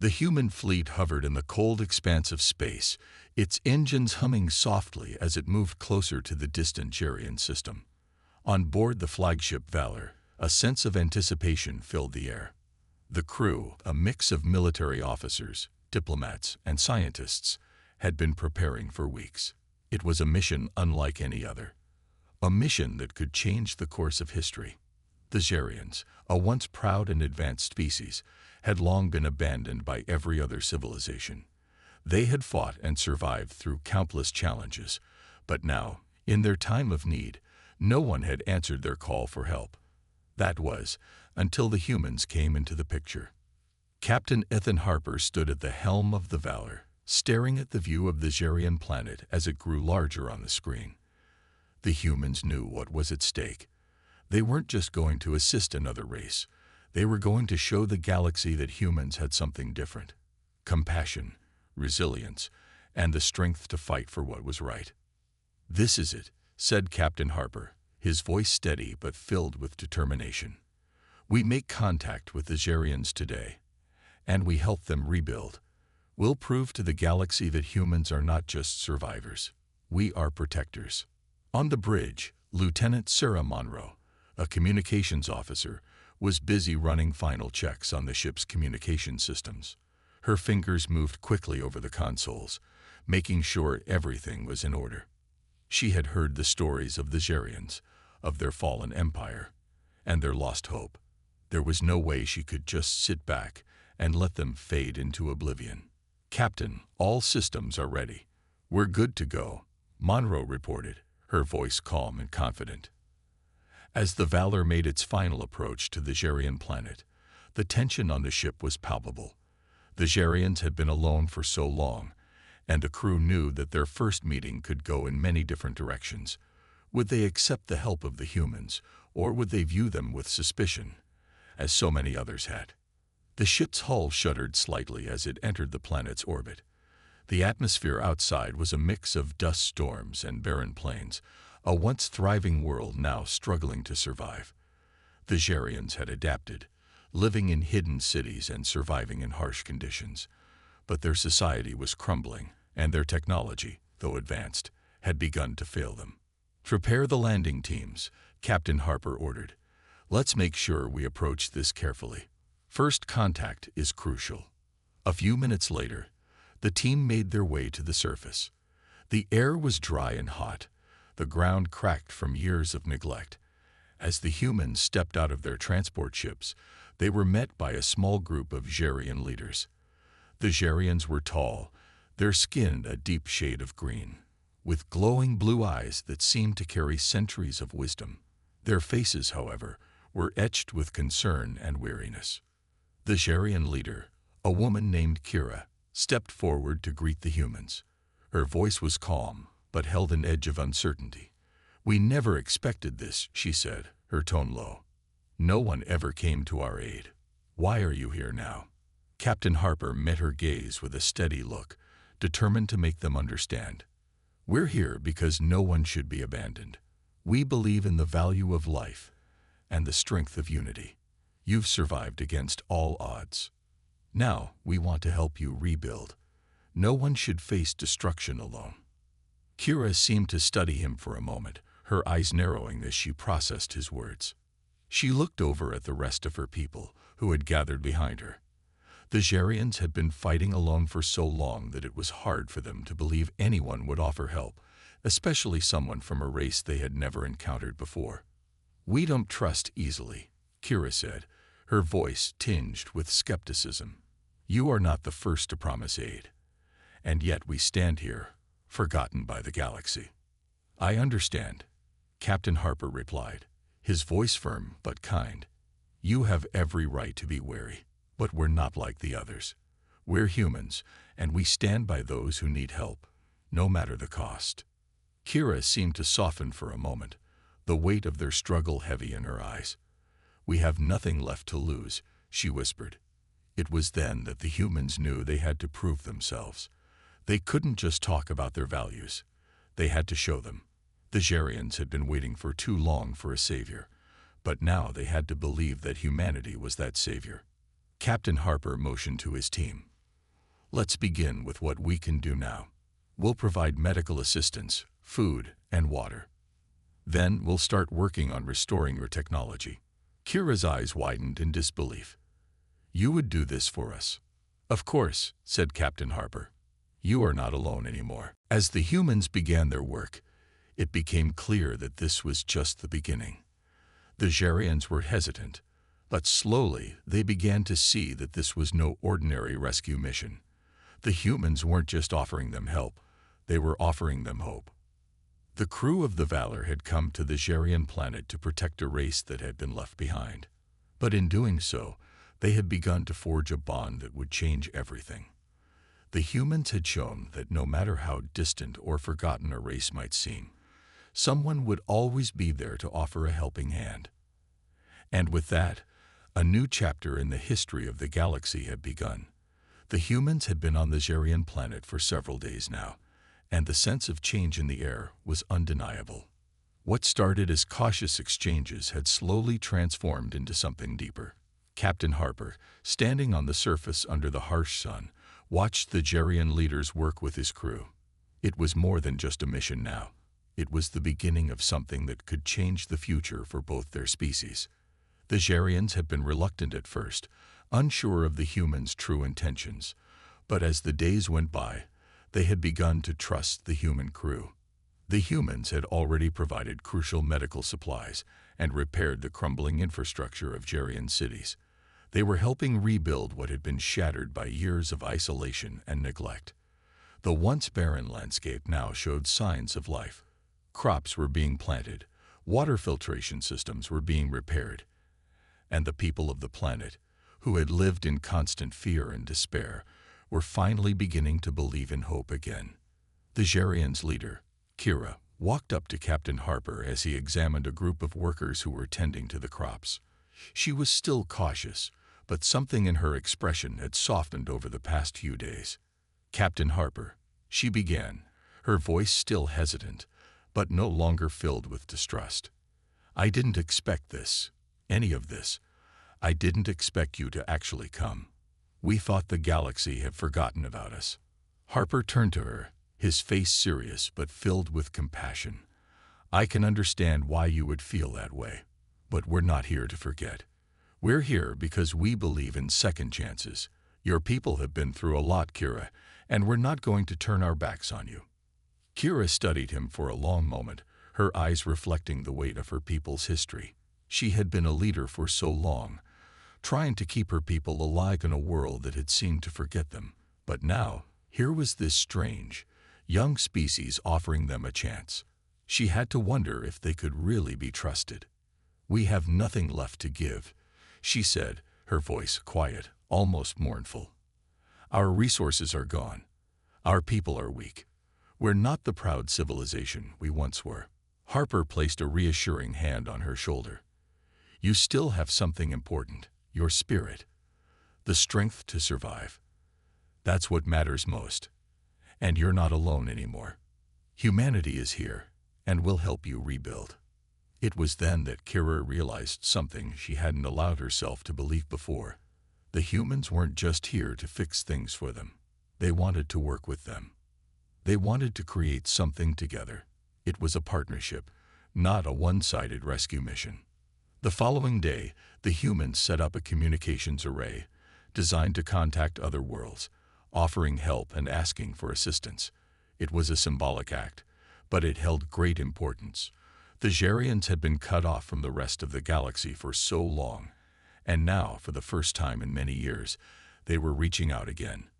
The human fleet hovered in the cold expanse of space, its engines humming softly as it moved closer to the distant Jerian system. On board the flagship Valor, a sense of anticipation filled the air. The crew, a mix of military officers, diplomats, and scientists, had been preparing for weeks. It was a mission unlike any other. A mission that could change the course of history. The Jerians, a once proud and advanced species, had long been abandoned by every other civilization. They had fought and survived through countless challenges, but now, in their time of need, no one had answered their call for help. That was, until the humans came into the picture. Captain Ethan Harper stood at the helm of the Valor, staring at the view of the Jerian planet as it grew larger on the screen. The humans knew what was at stake. They weren't just going to assist another race. They were going to show the galaxy that humans had something different: compassion, resilience, and the strength to fight for what was right. "This is it," said Captain Harper, his voice steady but filled with determination. "We make contact with the Jerians today, and we help them rebuild. We'll prove to the galaxy that humans are not just survivors. We are protectors." On the bridge, Lieutenant Sarah Monroe, a communications officer, was busy running final checks on the ship's communication systems. Her fingers moved quickly over the consoles, making sure everything was in order. She had heard the stories of the Jerians, of their fallen empire, and their lost hope. There was no way she could just sit back and let them fade into oblivion. "Captain, all systems are ready. We're good to go," Monroe reported, her voice calm and confident. As the Valor made its final approach to the Jerian planet, the tension on the ship was palpable. The Jerians had been alone for so long, and the crew knew that their first meeting could go in many different directions. Would they accept the help of the humans, or would they view them with suspicion, as so many others had? The ship's hull shuddered slightly as it entered the planet's orbit. The atmosphere outside was a mix of dust storms and barren plains, a once thriving world now struggling to survive. The Jerians had adapted, living in hidden cities and surviving in harsh conditions. But their society was crumbling, and their technology, though advanced, had begun to fail them. "Prepare the landing teams," Captain Harper ordered. "Let's make sure we approach this carefully. First contact is crucial." A few minutes later, the team made their way to the surface. The air was dry and hot, the ground cracked from years of neglect. As the humans stepped out of their transport ships, they were met by a small group of Jerian leaders. The Jerians were tall, their skin a deep shade of green, with glowing blue eyes that seemed to carry centuries of wisdom. Their faces, however, were etched with concern and weariness. The Jerian leader, a woman named Kira, stepped forward to greet the humans. Her voice was calm, but held an edge of uncertainty. "We never expected this," she said, her tone low. "No one ever came to our aid. Why are you here now?" Captain Harper met her gaze with a steady look, determined to make them understand. "We're here because no one should be abandoned. We believe in the value of life and the strength of unity. You've survived against all odds. Now we want to help you rebuild. No one should face destruction alone." Kira seemed to study him for a moment, her eyes narrowing as she processed his words. She looked over at the rest of her people, who had gathered behind her. The Jerians had been fighting alone for so long that it was hard for them to believe anyone would offer help, especially someone from a race they had never encountered before. "We don't trust easily," Kira said, her voice tinged with skepticism. "You are not the first to promise aid. And yet we stand here, forgotten by the galaxy." "I understand," Captain Harper replied, his voice firm but kind. "You have every right to be wary, but we're not like the others. We're humans, and we stand by those who need help, no matter the cost." Kira seemed to soften for a moment, the weight of their struggle heavy in her eyes. "We have nothing left to lose," she whispered. It was then that the humans knew they had to prove themselves. They couldn't just talk about their values. They had to show them. The Jerians had been waiting for too long for a savior, but now they had to believe that humanity was that savior. Captain Harper motioned to his team. Let's begin with what we can do now. We'll provide medical assistance, food, and water. Then we'll start working on restoring your technology." Kira's eyes widened in disbelief. "You would do this for us?" "Of course," said Captain Harper. "You are not alone anymore." As the humans began their work, it became clear that this was just the beginning. The Xerians were hesitant, but slowly they began to see that this was no ordinary rescue mission. The humans weren't just offering them help, they were offering them hope. The crew of the Valor had come to the Xerian planet to protect a race that had been left behind. But in doing so, they had begun to forge a bond that would change everything. The humans had shown that no matter how distant or forgotten a race might seem, someone would always be there to offer a helping hand. And with that, a new chapter in the history of the galaxy had begun. The humans had been on the Xerian planet for several days now, and the sense of change in the air was undeniable. What started as cautious exchanges had slowly transformed into something deeper. Captain Harper, standing on the surface under the harsh sun, watched the Xerian leaders work with his crew. It was more than just a mission now. It was the beginning of something that could change the future for both their species. The Xerians had been reluctant at first, unsure of the humans' true intentions, but as the days went by, they had begun to trust the human crew. The humans had already provided crucial medical supplies and repaired the crumbling infrastructure of Xerian cities. They were helping rebuild what had been shattered by years of isolation and neglect. The once barren landscape now showed signs of life. Crops were being planted, water filtration systems were being repaired, and the people of the planet, who had lived in constant fear and despair, were finally beginning to believe in hope again. The Xerians' leader, Kira, walked up to Captain Harper as he examined a group of workers who were tending to the crops. She was still cautious, but something in her expression had softened over the past few days. "Captain Harper," she began, her voice still hesitant, but no longer filled with distrust. "I didn't expect this, any of this. I didn't expect you to actually come. We thought the galaxy had forgotten about us." Harper turned to her, his face serious but filled with compassion. "I can understand why you would feel that way, but we're not here to forget. We're here because we believe in second chances. Your people have been through a lot, Kira, and we're not going to turn our backs on you." Kira studied him for a long moment, her eyes reflecting the weight of her people's history. She had been a leader for so long, trying to keep her people alive in a world that had seemed to forget them. But now, here was this strange, young species offering them a chance. She had to wonder if they could really be trusted. "We have nothing left to give," she said, her voice quiet, almost mournful. "Our resources are gone. Our people are weak. We're not the proud civilization we once were." Harper placed a reassuring hand on her shoulder. "You still have something important. Your spirit, the strength to survive. That's what matters most. And you're not alone anymore. Humanity is here, and will help you rebuild." It was then that Kira realized something she hadn't allowed herself to believe before. The humans weren't just here to fix things for them. They wanted to work with them. They wanted to create something together. It was a partnership, not a one-sided rescue mission. The following day, the humans set up a communications array designed to contact other worlds, offering help and asking for assistance. It was a symbolic act, but it held great importance. The Xerians had been cut off from the rest of the galaxy for so long, and now, for the first time in many years, they were reaching out again.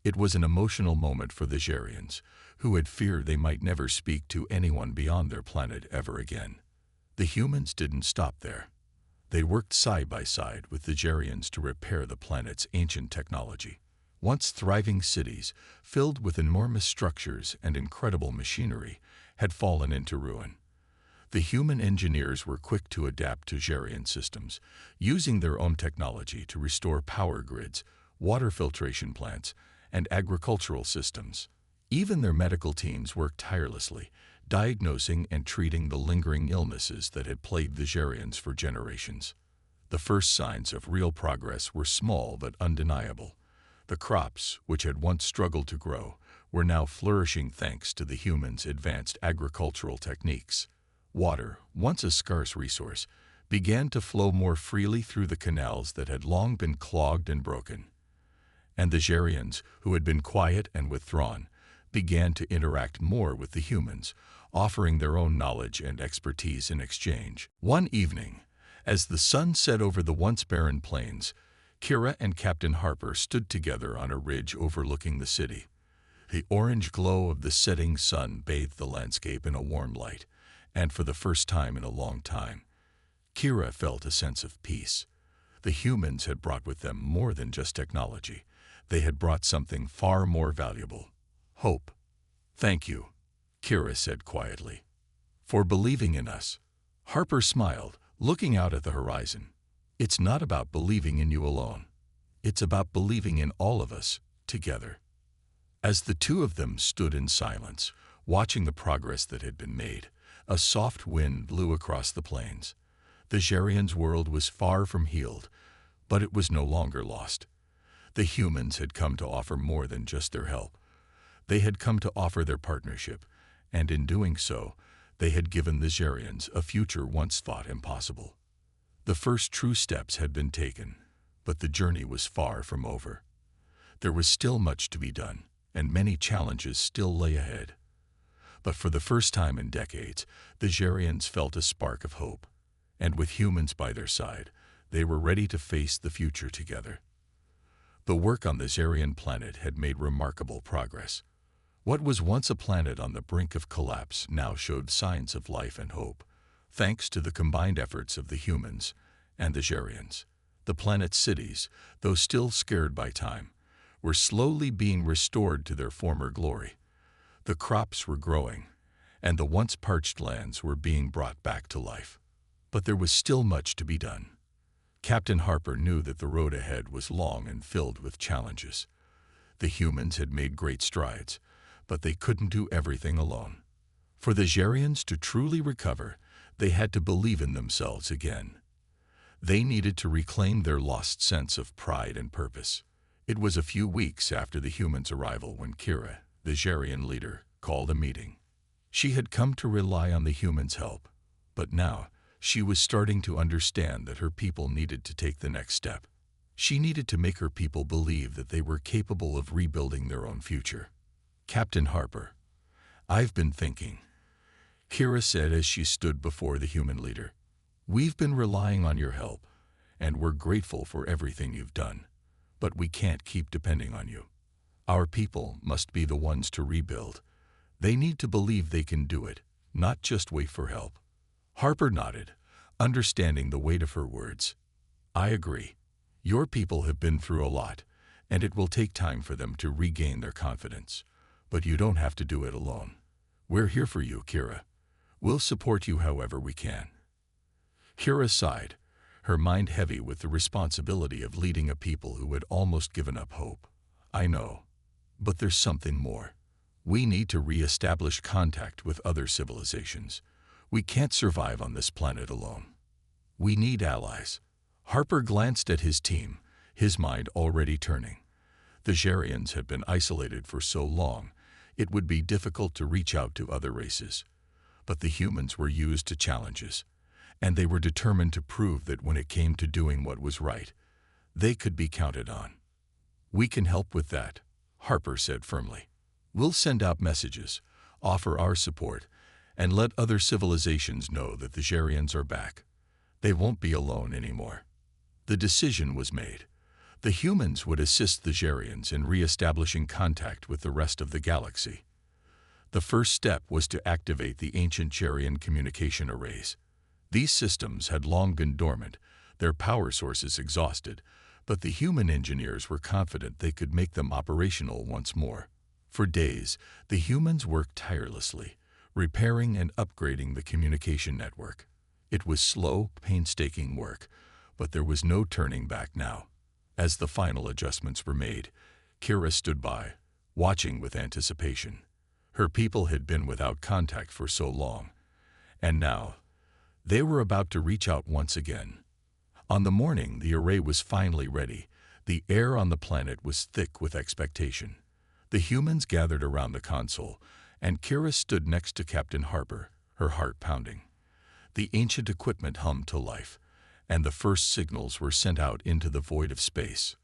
It was an emotional moment for the Xerians, who had feared they might never speak to anyone beyond their planet ever again. The humans didn't stop there. They worked side by side with the Xerians to repair the planet's ancient technology. Once thriving cities, filled with enormous structures and incredible machinery, had fallen into ruin. The human engineers were quick to adapt to Xerian systems, using their own technology to restore power grids, water filtration plants, and agricultural systems. Even their medical teams worked tirelessly, diagnosing and treating the lingering illnesses that had plagued the Xerians for generations. The first signs of real progress were small but undeniable. The crops, which had once struggled to grow, were now flourishing thanks to the humans' advanced agricultural techniques. Water, once a scarce resource, began to flow more freely through the canals that had long been clogged and broken. And the Xerians, who had been quiet and withdrawn, began to interact more with the humans, offering their own knowledge and expertise in exchange. One evening, as the sun set over the once barren plains, Kira and Captain Harper stood together on a ridge overlooking the city. The orange glow of the setting sun bathed the landscape in a warm light, and for the first time in a long time, Kira felt a sense of peace. The humans had brought with them more than just technology. They had brought something far more valuable: hope. "Thank you," Kira said quietly, "for believing in us." Harper smiled, looking out at the horizon. "It's not about believing in you alone. It's about believing in all of us, together." As the two of them stood in silence, watching the progress that had been made, a soft wind blew across the plains. The Xerians' world was far from healed, but it was no longer lost. The humans had come to offer more than just their help. They had come to offer their partnership, and in doing so, they had given the Xerians a future once thought impossible. The first true steps had been taken, but the journey was far from over. There was still much to be done, and many challenges still lay ahead. But for the first time in decades, the Xerians felt a spark of hope, and with humans by their side, they were ready to face the future together. The work on the Xerian planet had made remarkable progress. What was once a planet on the brink of collapse now showed signs of life and hope, thanks to the combined efforts of the humans and the Xerians. The planet's cities, though still scarred by time, were slowly being restored to their former glory. The crops were growing, and the once parched lands were being brought back to life. But there was still much to be done. Captain Harper knew that the road ahead was long and filled with challenges. The humans had made great strides, but they couldn't do everything alone. For the Xerians to truly recover, they had to believe in themselves again. They needed to reclaim their lost sense of pride and purpose. It was a few weeks after the humans' arrival when Kira, the Xerian leader, called a meeting. She had come to rely on the humans' help, but now she was starting to understand that her people needed to take the next step. She needed to make her people believe that they were capable of rebuilding their own future. "Captain Harper, I've been thinking," Kira said as she stood before the human leader. "We've been relying on your help, and we're grateful for everything you've done. But we can't keep depending on you. Our people must be the ones to rebuild. They need to believe they can do it, not just wait for help." Harper nodded, understanding the weight of her words. "I agree. Your people have been through a lot, and it will take time for them to regain their confidence. But you don't have to do it alone. We're here for you, Kira. We'll support you however we can." Kira sighed, her mind heavy with the responsibility of leading a people who had almost given up hope. "I know, but there's something more. We need to re-establish contact with other civilizations. We can't survive on this planet alone. We need allies." Harper glanced at his team, his mind already turning. The Xerians had been isolated for so long, it would be difficult to reach out to other races. But the humans were used to challenges, and they were determined to prove that when it came to doing what was right, they could be counted on. "We can help with that," Harper said firmly. "We'll send out messages, offer our support, and let other civilizations know that the Xerians are back. They won't be alone anymore." The decision was made. The humans would assist the Xerians in re-establishing contact with the rest of the galaxy. The first step was to activate the ancient Xerian communication arrays. These systems had long been dormant, their power sources exhausted, but the human engineers were confident they could make them operational once more. For days, the humans worked tirelessly, repairing and upgrading the communication network. It was slow, painstaking work, but there was no turning back now. As the final adjustments were made, Kira stood by, watching with anticipation. Her people had been without contact for so long, and now they were about to reach out once again. On the morning the array was finally ready, The air on the planet was thick with expectation. The humans gathered around the console, and Kira stood next to Captain Harper, her heart pounding. The ancient equipment hummed to life, and the first signals were sent out into the void of space.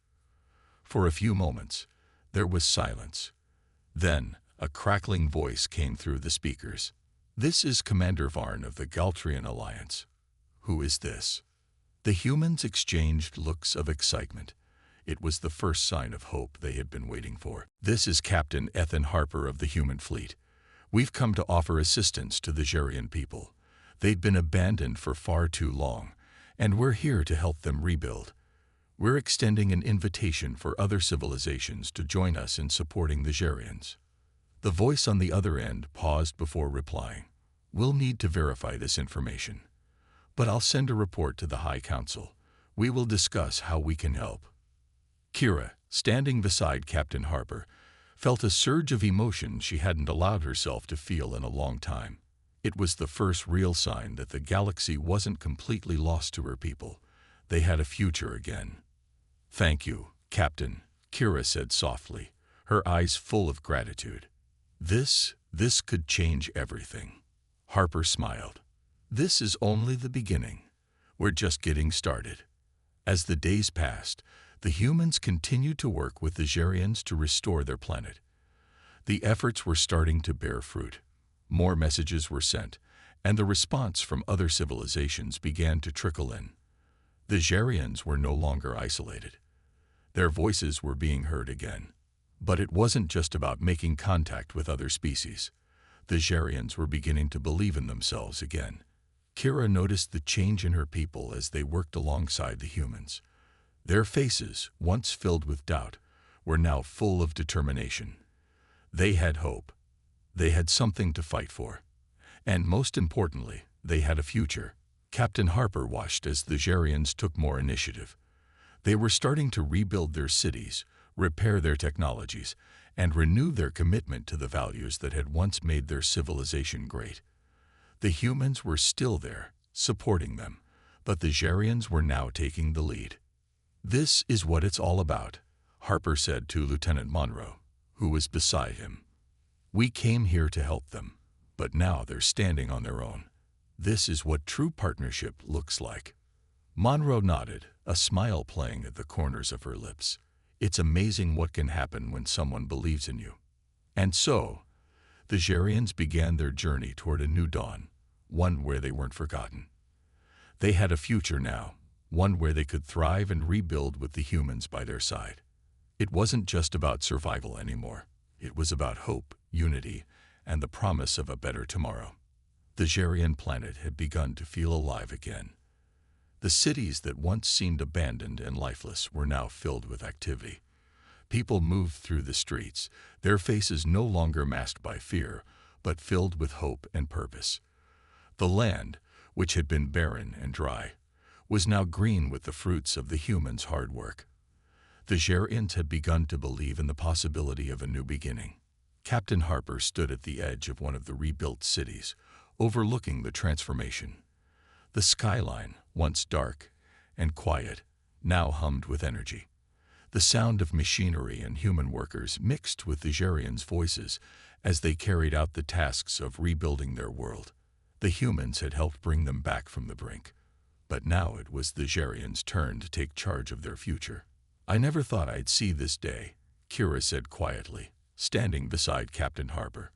For a few moments, there was silence. Then, a crackling voice came through the speakers. "This is Commander Varn of the Galtrian Alliance." "Who is this?" The humans exchanged looks of excitement. It was the first sign of hope they had been waiting for. "This is Captain Ethan Harper of the human fleet. We've come to offer assistance to the Xerian people. They'd been abandoned for far too long, and we're here to help them rebuild. We're extending an invitation for other civilizations to join us in supporting the Xerians." The voice on the other end paused before replying. "We'll need to verify this information, but I'll send a report to the High Council. We will discuss how we can help." Kira, standing beside Captain Harper, felt a surge of emotion she hadn't allowed herself to feel in a long time. It was the first real sign that the galaxy wasn't completely lost to her people. They had a future again. "Thank you, Captain," Kira said softly, her eyes full of gratitude. This could change everything." Harper smiled. "This is only the beginning. We're just getting started." As the days passed, the humans continued to work with the Xerians to restore their planet. The efforts were starting to bear fruit. More messages were sent, and the response from other civilizations began to trickle in. The Xerians were no longer isolated. Their voices were being heard again. But it wasn't just about making contact with other species. The Xerians were beginning to believe in themselves again. Kira noticed the change in her people as they worked alongside the humans. Their faces, once filled with doubt, were now full of determination. They had hope. They had something to fight for. And most importantly, they had a future. Captain Harper watched as the Xerians took more initiative. They were starting to rebuild their cities, repair their technologies, and renew their commitment to the values that had once made their civilization great. The humans were still there, supporting them, but the Xerians were now taking the lead. "This is what it's all about," Harper said to Lieutenant Monroe, who was beside him. "We came here to help them, but now they're standing on their own. This is what true partnership looks like." Monroe nodded, a smile playing at the corners of her lips. "It's amazing what can happen when someone believes in you." And so, the Xerians began their journey toward a new dawn, one where they weren't forgotten. They had a future now, one where they could thrive and rebuild with the humans by their side. It wasn't just about survival anymore. It was about hope, unity, and the promise of a better tomorrow. The Xerian planet had begun to feel alive again. The cities that once seemed abandoned and lifeless were now filled with activity. People moved through the streets, their faces no longer masked by fear, but filled with hope and purpose. The land, which had been barren and dry, was now green with the fruits of the humans' hard work. The Xerians had begun to believe in the possibility of a new beginning. Captain Harper stood at the edge of one of the rebuilt cities, overlooking the transformation. The skyline, once dark and quiet, now hummed with energy. The sound of machinery and human workers mixed with the Xerians' voices as they carried out the tasks of rebuilding their world. The humans had helped bring them back from the brink, but now it was the Xerians' turn to take charge of their future. "I never thought I'd see this day," Kira said quietly, standing beside Captain Harper.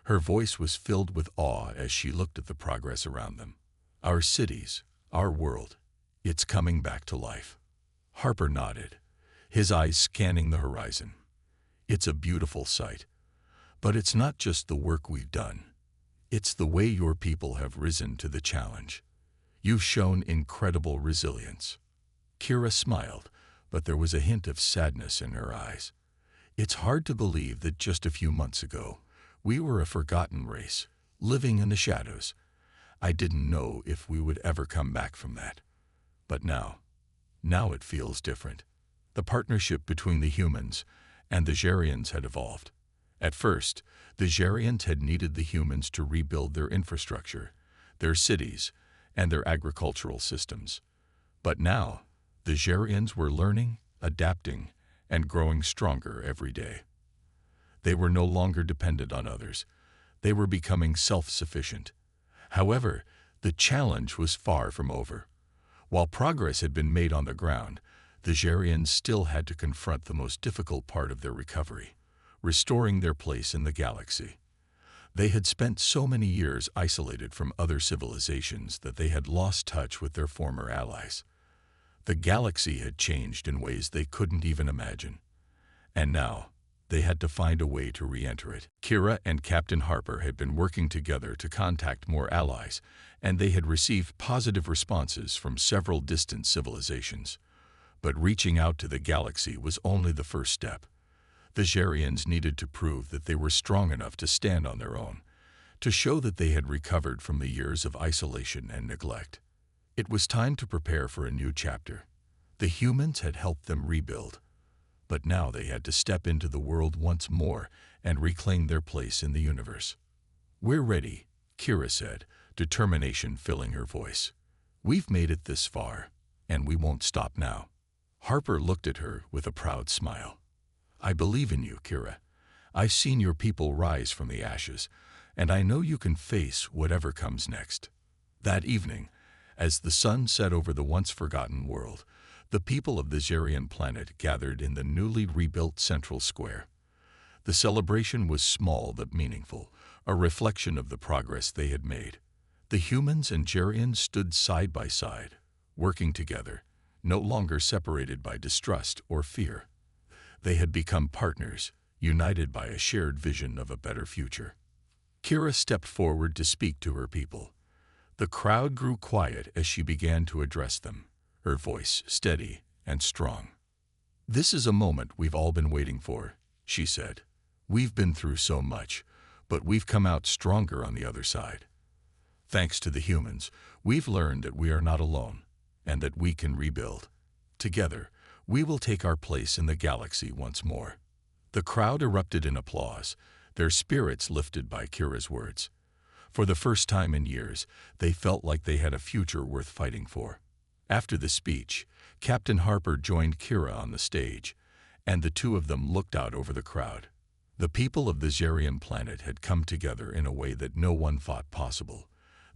Her voice was filled with awe as she looked at the progress around them. "Our cities, our world, it's coming back to life." Harper nodded, his eyes scanning the horizon. "It's a beautiful sight. But it's not just the work we've done. It's the way your people have risen to the challenge. You've shown incredible resilience." Kira smiled, but there was a hint of sadness in her eyes. "It's hard to believe that just a few months ago, we were a forgotten race, living in the shadows. I didn't know if we would ever come back from that. But now it feels different." The partnership between the humans and the Xerians had evolved. At first, the Xerians had needed the humans to rebuild their infrastructure, their cities, and their agricultural systems. But now, the Xerians were learning, adapting, and growing stronger every day. They were no longer dependent on others. They were becoming self-sufficient. However, the challenge was far from over. While progress had been made on the ground, the Xerians still had to confront the most difficult part of their recovery, restoring their place in the galaxy. They had spent so many years isolated from other civilizations that they had lost touch with their former allies. The galaxy had changed in ways they couldn't even imagine. And now, they had to find a way to re-enter it. Kira and Captain Harper had been working together to contact more allies, and they had received positive responses from several distant civilizations. But reaching out to the galaxy was only the first step. The Xerians needed to prove that they were strong enough to stand on their own, to show that they had recovered from the years of isolation and neglect. It was time to prepare for a new chapter. The humans had helped them rebuild, but now they had to step into the world once more and reclaim their place in the universe. "We're ready," Kira said, determination filling her voice. "We've made it this far, and we won't stop now." Harper looked at her with a proud smile. "I believe in you, Kira. I've seen your people rise from the ashes, and I know you can face whatever comes next." That evening, as the sun set over the once-forgotten world, the people of the Xerian planet gathered in the newly rebuilt central square. The celebration was small but meaningful, a reflection of the progress they had made. The humans and Xerians stood side by side, working together, no longer separated by distrust or fear. They had become partners, united by a shared vision of a better future. Kira stepped forward to speak to her people. The crowd grew quiet as she began to address them, her voice steady and strong. "This is a moment we've all been waiting for," she said. "We've been through so much, but we've come out stronger on the other side. Thanks to the humans, we've learned that we are not alone, and that we can rebuild. Together, we will take our place in the galaxy once more." The crowd erupted in applause, their spirits lifted by Kira's words. For the first time in years, they felt like they had a future worth fighting for. After the speech, Captain Harper joined Kira on the stage, and the two of them looked out over the crowd. The people of the Xerian planet had come together in a way that no one thought possible.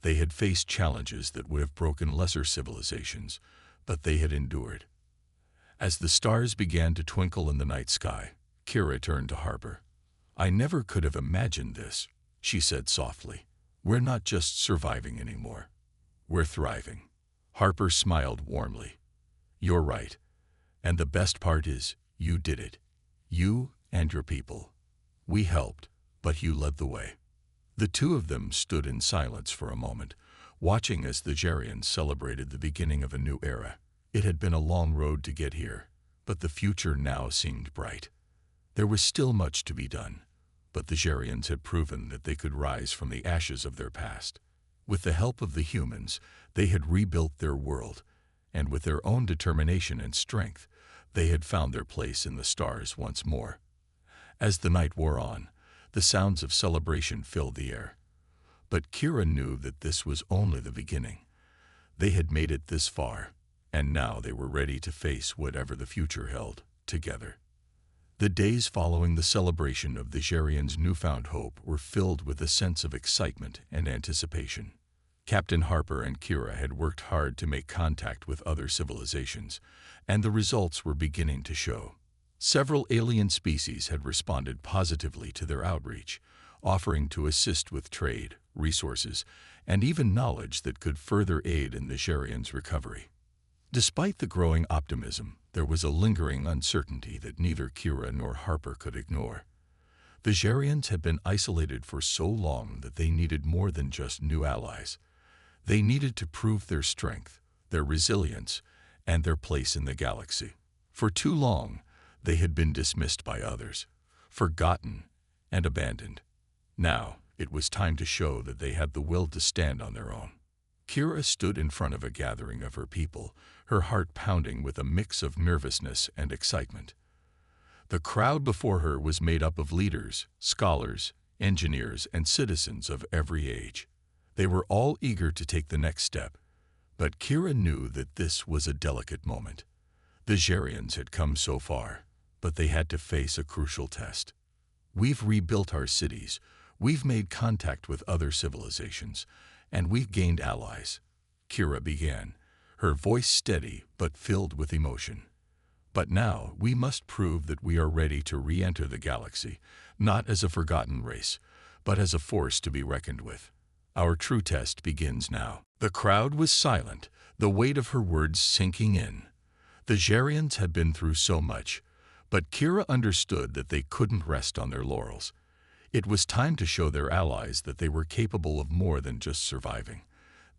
They had faced challenges that would have broken lesser civilizations, but they had endured. As the stars began to twinkle in the night sky, Kira turned to Harper. "I never could have imagined this," she said softly. "We're not just surviving anymore. We're thriving." Harper smiled warmly. "You're right. And the best part is, you did it. You and your people. We helped, but you led the way." The two of them stood in silence for a moment, watching as the Xerians celebrated the beginning of a new era. It had been a long road to get here, but the future now seemed bright. There was still much to be done, but the Xerians had proven that they could rise from the ashes of their past. With the help of the humans, they had rebuilt their world, and with their own determination and strength, they had found their place in the stars once more. As the night wore on, the sounds of celebration filled the air. But Kira knew that this was only the beginning. They had made it this far, and now they were ready to face whatever the future held, together. The days following the celebration of the Xerians' newfound hope were filled with a sense of excitement and anticipation. Captain Harper and Kira had worked hard to make contact with other civilizations, and the results were beginning to show. Several alien species had responded positively to their outreach, offering to assist with trade, resources, and even knowledge that could further aid in the Xerians' recovery. Despite the growing optimism, there was a lingering uncertainty that neither Kira nor Harper could ignore. The Xerians had been isolated for so long that they needed more than just new allies. They needed to prove their strength, their resilience, and their place in the galaxy. For too long, they had been dismissed by others, forgotten and abandoned. Now, it was time to show that they had the will to stand on their own. Kira stood in front of a gathering of her people, her heart pounding with a mix of nervousness and excitement. The crowd before her was made up of leaders, scholars, engineers, and citizens of every age. They were all eager to take the next step, but Kira knew that this was a delicate moment. The Xerians had come so far, but they had to face a crucial test. We've rebuilt our cities, we've made contact with other civilizations, and we've gained allies. Kira began, her voice steady but filled with emotion. But now we must prove that we are ready to re-enter the galaxy, not as a forgotten race, but as a force to be reckoned with. Our true test begins now. The crowd was silent, the weight of her words sinking in. The Xerians had been through so much, but Kira understood that they couldn't rest on their laurels. It was time to show their allies that they were capable of more than just surviving.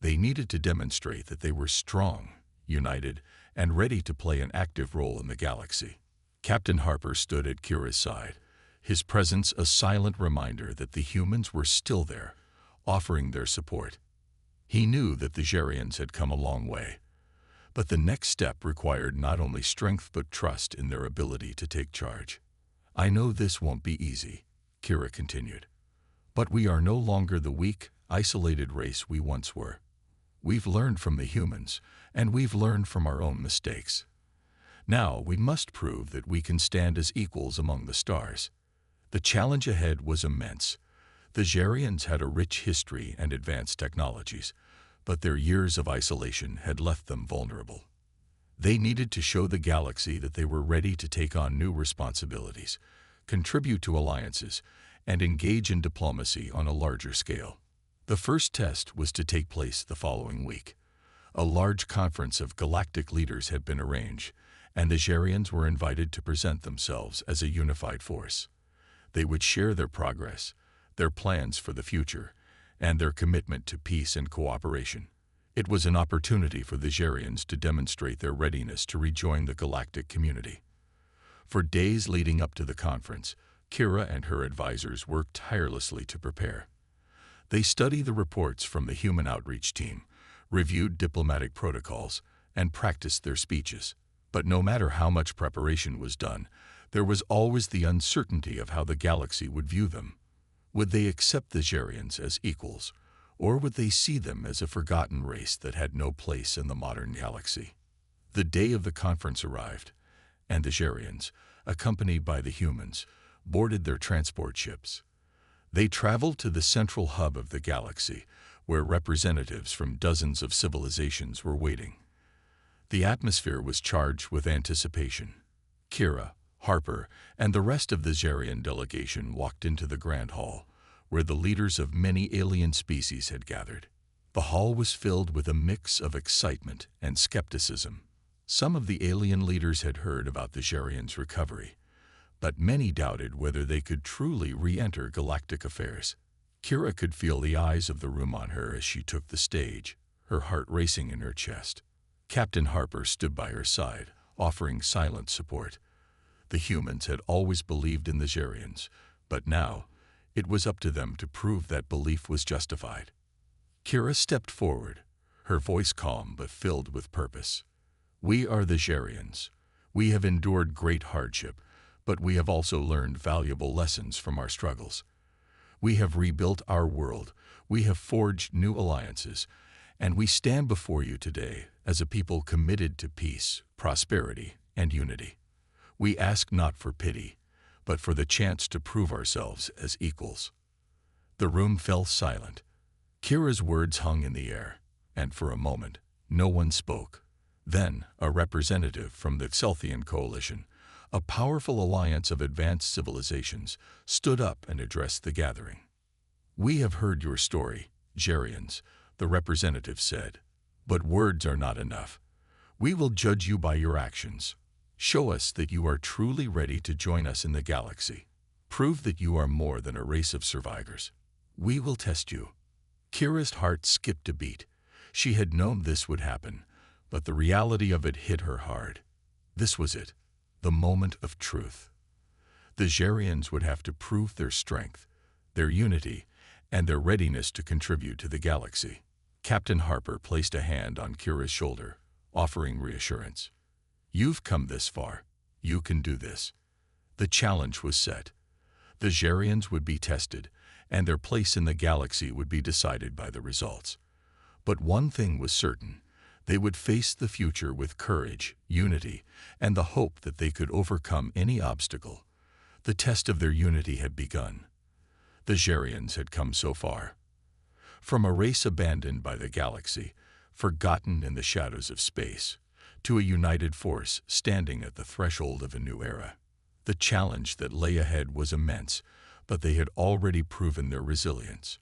They needed to demonstrate that they were strong, united, and ready to play an active role in the galaxy. Captain Harper stood at Kira's side, his presence a silent reminder that the humans were still there, offering their support. He knew that the Xerians had come a long way, but the next step required not only strength but trust in their ability to take charge. "I know this won't be easy," Kira continued, "but we are no longer the weak, isolated race we once were. We've learned from the humans, and we've learned from our own mistakes. Now we must prove that we can stand as equals among the stars." The challenge ahead was immense. The Xerians had a rich history and advanced technologies, but their years of isolation had left them vulnerable. They needed to show the galaxy that they were ready to take on new responsibilities, contribute to alliances, and engage in diplomacy on a larger scale. The first test was to take place the following week. A large conference of galactic leaders had been arranged, and the Xerians were invited to present themselves as a unified force. They would share their progress, their plans for the future, and their commitment to peace and cooperation. It was an opportunity for the Xerians to demonstrate their readiness to rejoin the galactic community. For days leading up to the conference, Kira and her advisors worked tirelessly to prepare. They studied the reports from the human outreach team, reviewed diplomatic protocols, and practiced their speeches. But no matter how much preparation was done, there was always the uncertainty of how the galaxy would view them. Would they accept the Xerians as equals, or would they see them as a forgotten race that had no place in the modern galaxy? The day of the conference arrived, and the Xerians, accompanied by the humans, boarded their transport ships. They traveled to the central hub of the galaxy, where representatives from dozens of civilizations were waiting. The atmosphere was charged with anticipation. Kira, Harper, and the rest of the Xerian delegation walked into the Grand Hall, where the leaders of many alien species had gathered. The hall was filled with a mix of excitement and skepticism. Some of the alien leaders had heard about the Xerians' recovery, but many doubted whether they could truly re-enter galactic affairs. Kira could feel the eyes of the room on her as she took the stage, her heart racing in her chest. Captain Harper stood by her side, offering silent support. The humans had always believed in the Xerians, but now it was up to them to prove that belief was justified. Kira stepped forward, her voice calm but filled with purpose. "We are the Xerians. We have endured great hardship, but we have also learned valuable lessons from our struggles. We have rebuilt our world, we have forged new alliances, and we stand before you today as a people committed to peace, prosperity, and unity. We ask not for pity, but for the chance to prove ourselves as equals." The room fell silent. Kira's words hung in the air, and for a moment, no one spoke. Then, a representative from the Xelthian coalition, a powerful alliance of advanced civilizations, stood up and addressed the gathering. "We have heard your story, Xerians," the representative said, "but words are not enough. We will judge you by your actions. Show us that you are truly ready to join us in the galaxy. Prove that you are more than a race of survivors. We will test you." Kira's heart skipped a beat. She had known this would happen, but the reality of it hit her hard. This was it, the moment of truth. The Xerians would have to prove their strength, their unity, and their readiness to contribute to the galaxy. Captain Harper placed a hand on Kira's shoulder, offering reassurance. "You've come this far. You can do this." The challenge was set. The Xerians would be tested, and their place in the galaxy would be decided by the results. But one thing was certain. They would face the future with courage, unity, and the hope that they could overcome any obstacle. The test of their unity had begun. The Xerians had come so far. From a race abandoned by the galaxy, forgotten in the shadows of space, to a united force standing at the threshold of a new era. The challenge that lay ahead was immense, but they had already proven their resilience.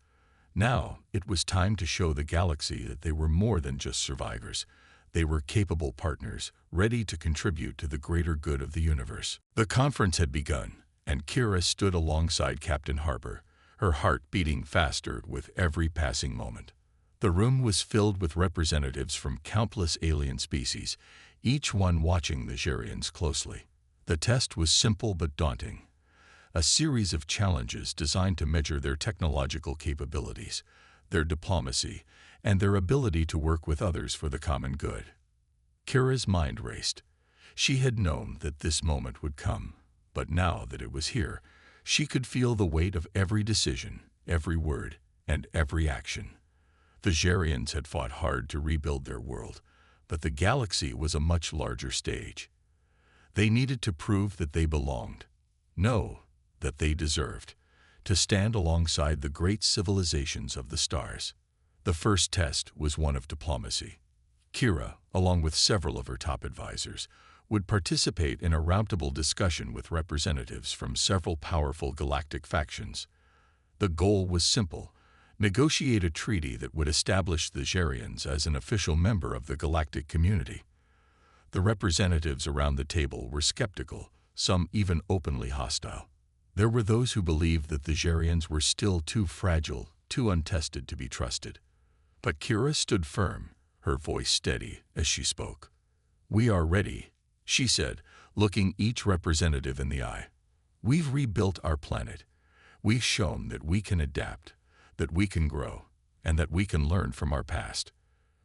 Now, it was time to show the galaxy that they were more than just survivors. They were capable partners, ready to contribute to the greater good of the universe. The conference had begun, and Kira stood alongside Captain Harper, her heart beating faster with every passing moment. The room was filled with representatives from countless alien species, each one watching the Xerians closely. The test was simple but daunting. A series of challenges designed to measure their technological capabilities, their diplomacy, and their ability to work with others for the common good. Kira's mind raced. She had known that this moment would come, but now that it was here, she could feel the weight of every decision, every word, and every action. The Xerians had fought hard to rebuild their world, but the galaxy was a much larger stage. They needed to prove that they belonged. No, that they deserved, to stand alongside the great civilizations of the stars. The first test was one of diplomacy. Kira, along with several of her top advisors, would participate in a roundtable discussion with representatives from several powerful galactic factions. The goal was simple: negotiate a treaty that would establish the Xerians as an official member of the galactic community. The representatives around the table were skeptical, some even openly hostile. There were those who believed that the Xerians were still too fragile, too untested to be trusted. But Kira stood firm, her voice steady as she spoke. "We are ready," she said, looking each representative in the eye. "We've rebuilt our planet. We've shown that we can adapt, that we can grow, and that we can learn from our past.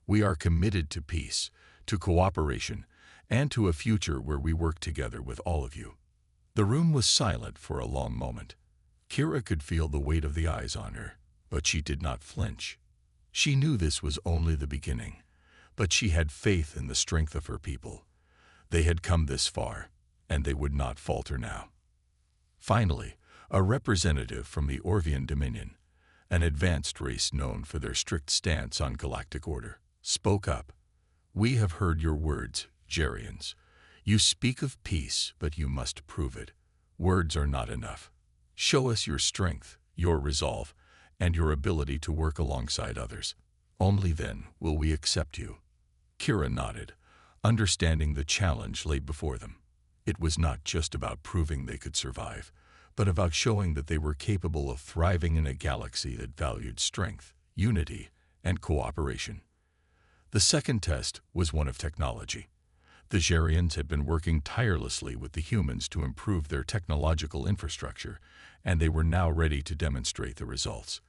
We are committed to peace, to cooperation, and to a future where we work together with all of you." The room was silent for a long moment. Kira could feel the weight of the eyes on her, but she did not flinch. She knew this was only the beginning, but she had faith in the strength of her people. They had come this far, and they would not falter now. Finally, a representative from the Orvian Dominion, an advanced race known for their strict stance on galactic order, spoke up. "We have heard your words, Xerians. You speak of peace, but you must prove it. Words are not enough. Show us your strength, your resolve, and your ability to work alongside others. Only then will we accept you." Kira nodded, understanding the challenge laid before them. It was not just about proving they could survive, but about showing that they were capable of thriving in a galaxy that valued strength, unity, and cooperation. The second test was one of technology. The Xerians had been working tirelessly with the humans to improve their technological infrastructure, and they were now ready to demonstrate the results.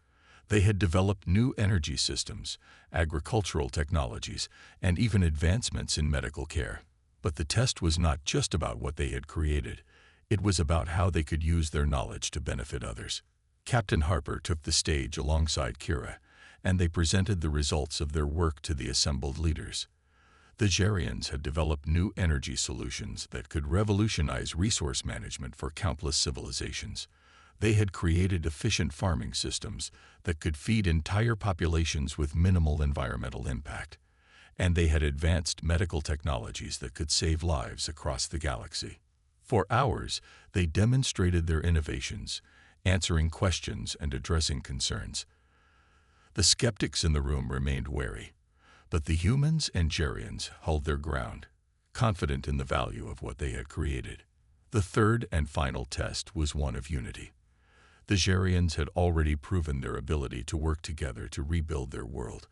They had developed new energy systems, agricultural technologies, and even advancements in medical care. But the test was not just about what they had created. It was about how they could use their knowledge to benefit others. Captain Harper took the stage alongside Kira, and they presented the results of their work to the assembled leaders. The Xerians had developed new energy solutions that could revolutionize resource management for countless civilizations. They had created efficient farming systems that could feed entire populations with minimal environmental impact. And they had advanced medical technologies that could save lives across the galaxy. For hours, they demonstrated their innovations, answering questions and addressing concerns. The skeptics in the room remained wary, but the humans and Xerians held their ground, confident in the value of what they had created. The third and final test was one of unity. The Xerians had already proven their ability to work together to rebuild their world,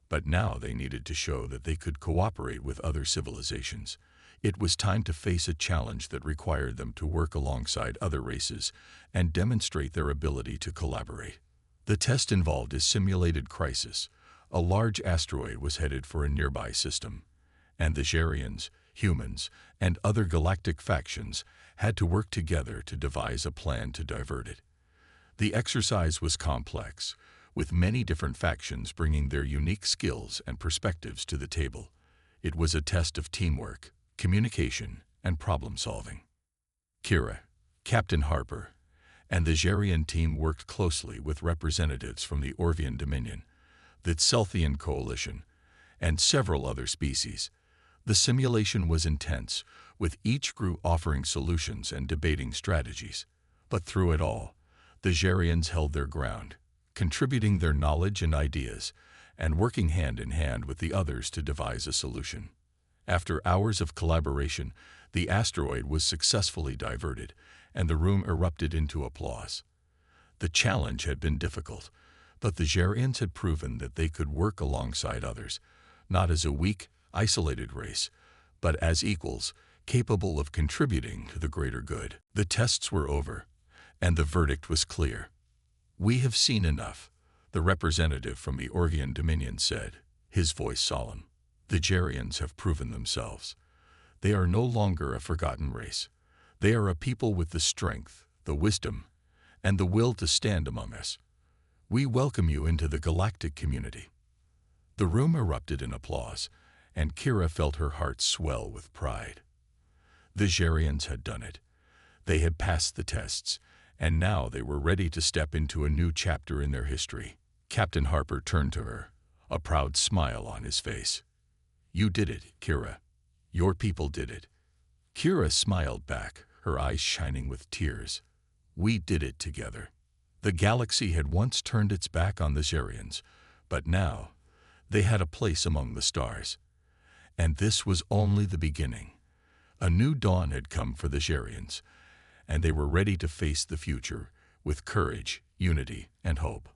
but now they needed to show that they could cooperate with other civilizations. It was time to face a challenge that required them to work alongside other races and demonstrate their ability to collaborate. The test involved a simulated crisis. A large asteroid was headed for a nearby system, and the Xerians, humans, and other galactic factions had to work together to devise a plan to divert it. The exercise was complex, with many different factions bringing their unique skills and perspectives to the table. It was a test of teamwork, communication, and problem-solving. Kira, Captain Harper, and the Xerian team worked closely with representatives from the Orvian Dominion, the Tselthian Coalition, and several other species. The simulation was intense, with each group offering solutions and debating strategies. But through it all, the Xerians held their ground, contributing their knowledge and ideas, and working hand in hand with the others to devise a solution. After hours of collaboration, the asteroid was successfully diverted, and the room erupted into applause. The challenge had been difficult, but the Xerians had proven that they could work alongside others, not as a weak, isolated race, but as equals, capable of contributing to the greater good. The tests were over, and the verdict was clear. "We have seen enough," the representative from the Orvian Dominion said, his voice solemn. "The Xerians have proven themselves. They are no longer a forgotten race. They are a people with the strength, the wisdom, and the will to stand among us. We welcome you into the galactic community." The room erupted in applause, and Kira felt her heart swell with pride. The Xerians had done it. They had passed the tests, and now they were ready to step into a new chapter in their history. Captain Harper turned to her, a proud smile on his face. "You did it, Kira. Your people did it." Kira smiled back, her eyes shining with tears. "We did it together." The galaxy had once turned its back on the Xerians, but now they had a place among the stars. And this was only the beginning. A new dawn had come for the Xerians, and they were ready to face the future with courage, unity, and hope.